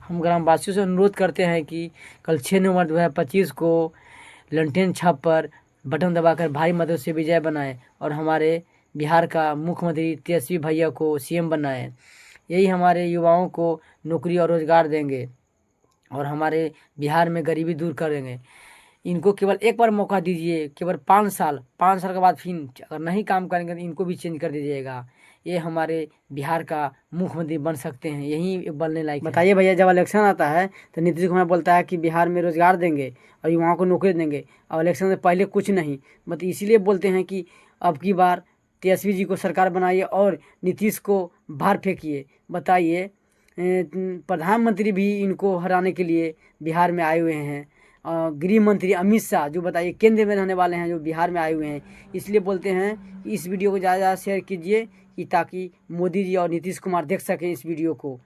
हम ग्रामवासियों से अनुरोध करते हैं कि कल 6 नवंबर 2025 को लंटेन छाप पर बटन दबाकर भारी मतों से विजय बनाएं और हमारे बिहार का मुख्यमंत्री तेजस्वी भैया को सीएम बनाएं। यही हमारे युवाओं को नौकरी और रोजगार देंगे और हमारे बिहार में गरीबी दूर करेंगे। इनको केवल एक बार मौका दीजिए, केवल 5 साल के बाद फिर अगर नहीं काम करेंगे तो इनको भी चेंज कर दीजिएगा। ये हमारे बिहार का मुख्यमंत्री बन सकते हैं, यही बनने लायक है। बताइए भैया, जब इलेक्शन आता है तो नीतीश कुमार बोलता है कि बिहार में रोजगार देंगे और युवाओं को नौकरी देंगे, और इलेक्शन से पहले कुछ नहीं। मतलब इसीलिए बोलते हैं कि अब की बार तेजस्वी जी को सरकार बनाइए और नीतीश को बाहर फेंकिए। बताइए, प्रधानमंत्री भी इनको हराने के लिए बिहार में आए हुए हैं। गृह मंत्री अमित शाह जो बताइए केंद्र में रहने वाले हैं, जो बिहार में आए हुए हैं। इसलिए बोलते हैं कि इस वीडियो को ज़्यादा शेयर कीजिए कि ताकि मोदी जी और नीतीश कुमार देख सकें इस वीडियो को।